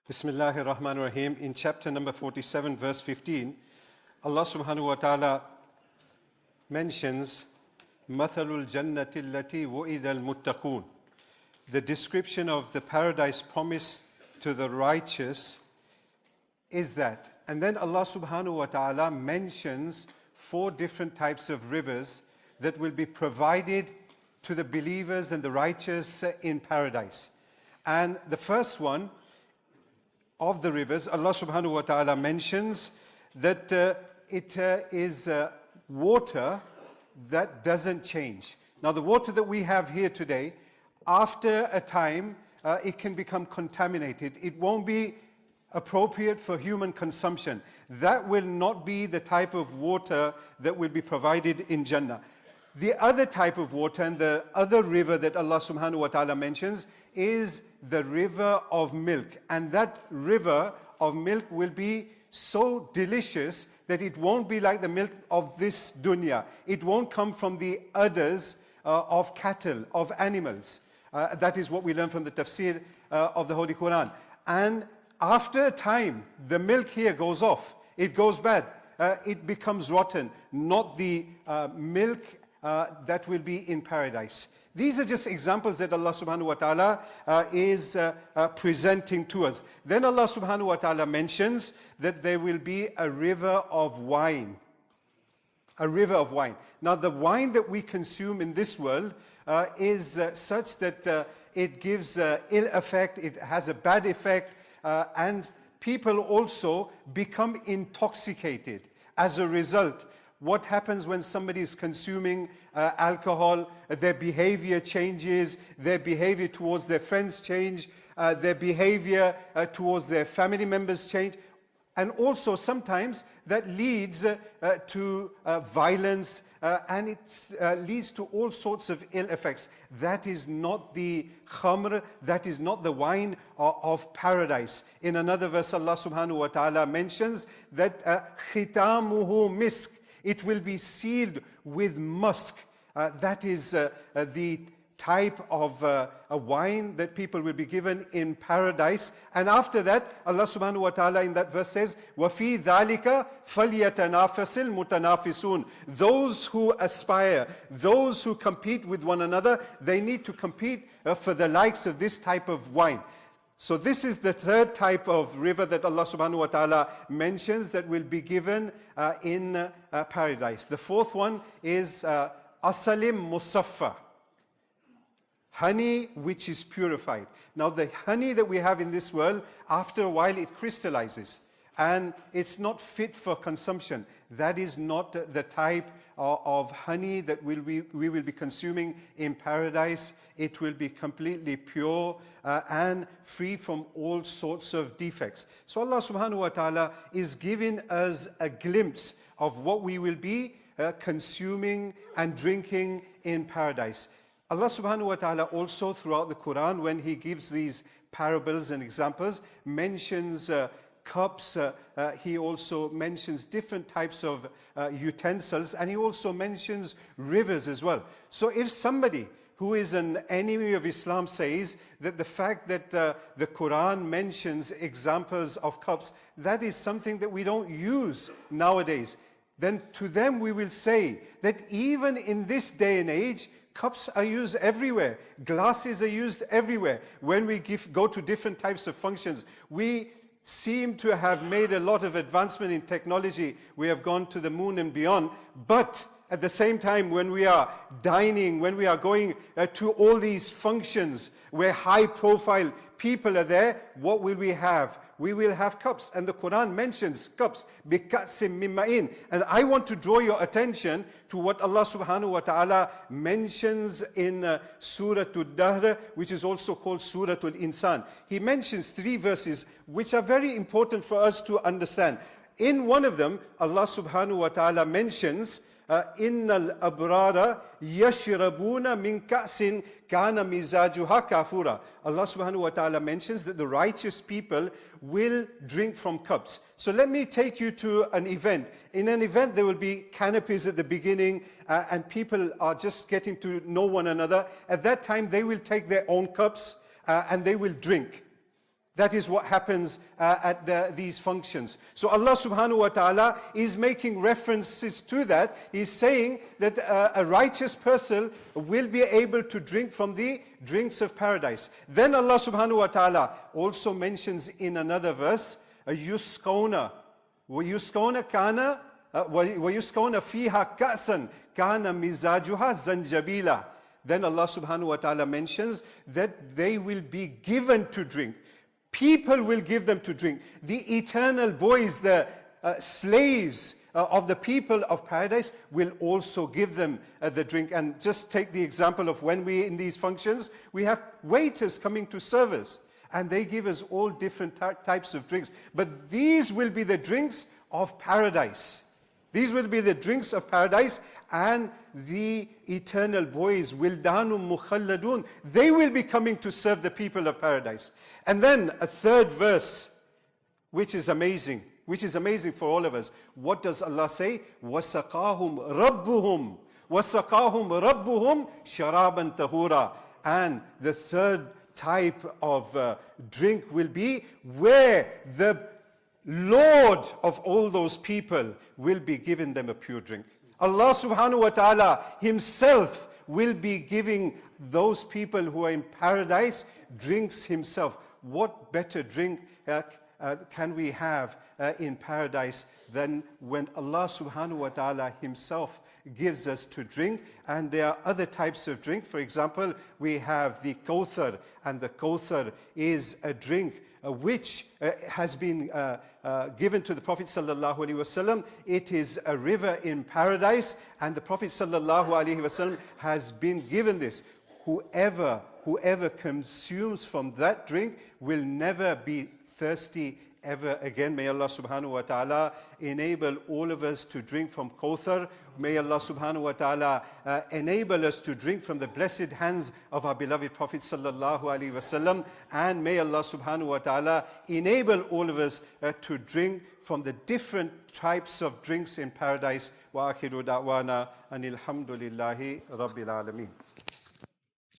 Bismillahir Rahmanir Rahim. In chapter number 47, verse 15, Allah subhanahu wa ta'ala mentions Mathalul Jannati allati wu'ida al-muttaqun. The description of the paradise promised to the righteous is that. And then Allah subhanahu wa ta'ala mentions 4 different types of rivers that will be provided to the believers and the righteous in paradise. And the first one of the rivers, Allah subhanahu wa ta'ala mentions that it is water that doesn't change. Now the water that we have here today, after a time, it can become contaminated. It won't be appropriate for human consumption. That will not be the type of water that will be provided in Jannah. The other type of water and the other river that Allah subhanahu wa ta'ala mentions is the river of milk. And that river of milk will be so delicious that it won't be like the milk of this dunya. It won't come from the udders of cattle, of animals. That is what we learn from the tafsir of the Holy Quran. And after a time, the milk here goes off. It goes bad. It becomes rotten. Not the milk that will be in paradise. These are just examples that Allah subhanahu wa ta'ala is presenting to us. Then Allah subhanahu wa ta'ala mentions that there will be a river of wine. A river of wine. Now the wine that we consume in this world is such that it gives ill effect, it has a bad effect, and people also become intoxicated as a result. What happens when somebody is consuming alcohol? Their behavior changes, their behavior towards their friends change, their behavior towards their family members change. And also sometimes that leads to violence and it leads to all sorts of ill effects. That is not the khamr, that is not the wine of paradise. In another verse Allah subhanahu wa ta'ala mentions that khitamuhu misk. It will be sealed with musk. That is the type of a wine that people will be given in paradise. And after that, Allah subhanahu wa ta'ala in that verse says, وَفِي ذَلِكَ فَلْيَتَنَافَسِ الْمُتَنَافِسُونَ. Those who aspire, those who compete with one another, they need to compete for the likes of this type of wine. So this is the third type of river that Allah subhanahu wa ta'ala mentions that will be given in paradise. The fourth one is asalim musaffa. Honey which is purified. Now the honey that we have in this world, after a while it crystallizes. And it's not fit for consumption. That is not the type of honey that we will be consuming in paradise. It will be completely pure and free from all sorts of defects. So Allah subhanahu wa ta'ala is giving us a glimpse of what we will be consuming and drinking in paradise. Allah subhanahu wa ta'ala also throughout the Quran, when He gives these parables and examples, mentions cups, He also mentions different types of utensils, and He also mentions rivers as well. So if somebody who is an enemy of Islam says that the fact that the Quran mentions examples of cups, that is something that we don't use nowadays, then to them we will say that even in this day and age, cups are used everywhere. Glasses are used everywhere. When we go to different types of functions, we seem to have made a lot of advancement in technology. We have gone to the moon and beyond. But at the same time, when we are dining, when we are going to all these functions where high profile people are there, what will we have? We will have cups. And the Quran mentions cups. بِكَأْسٍ مِّن مَّعِينٍ. And I want to draw your attention to what Allah subhanahu wa ta'ala mentions in Surah Al-Dahr, which is also called Surah Al-Insan. He mentions 3 verses which are very important for us to understand. In one of them, Allah subhanahu wa ta'ala mentions إِنَّ الْأَبْرَارَ يَشْرَبُونَ مِنْ كَأْسٍ كَانَ مِزَاجُهَا كَافُورًا. Allah subhanahu wa ta'ala mentions that the righteous people will drink from cups. So let me take you to an event. In an event there will be canopies at the beginning and people are just getting to know one another. At that time they will take their own cups and they will drink. That is what happens at these functions. So Allah subhanahu wa ta'ala is making references to that. He's saying that a righteous person will be able to drink from the drinks of paradise. Then Allah subhanahu wa ta'ala also mentions in another verse, yusqawna kana وَيُسْقَوْنَ فِيهَا كَأْسًا كَانَ مِزَاجُهَا زَنْجَبِيلًا. Then Allah subhanahu wa ta'ala mentions that they will be given to drink. People will give them to drink. The eternal boys, the slaves of the people of paradise will also give them the drink. And just take the example of when we in these functions, we have waiters coming to serve us. And they give us all different types of drinks. But these will be the drinks of paradise. These will be the drinks of paradise, and the eternal boys, wildanum mukhalladun, they will be coming to serve the people of paradise. And then a third verse, which is amazing for all of us. What does Allah say? وَسَقَاهُمْ رَبُّهُمْ شَرَابًا طَهُورًا. And the third type of drink will be where the Lord of all those people will be giving them a pure drink. Allah subhanahu wa ta'ala himself will be giving those people who are in paradise drinks himself. What better drink can we have in paradise than when Allah subhanahu wa ta'ala himself gives us to drink? And there are other types of drink. For example, we have the Kawthar, and the Kawthar is a drink which has been given to the Prophet sallallahu alaihi wasallam. It is a river in paradise, and the Prophet sallallahu alaihi wasallam has been given this. Whoever consumes from that drink will never be thirsty ever again. May Allah subhanahu wa ta'ala enable all of us to drink from Kawthar. May Allah subhanahu wa ta'ala enable us to drink from the blessed hands of our beloved Prophet sallallahu alaihi wasallam. And may Allah subhanahu wa ta'ala enable all of us to drink from the different types of drinks in paradise. Wa akhiru da'wana anil hamdulillahi rabbil alameen.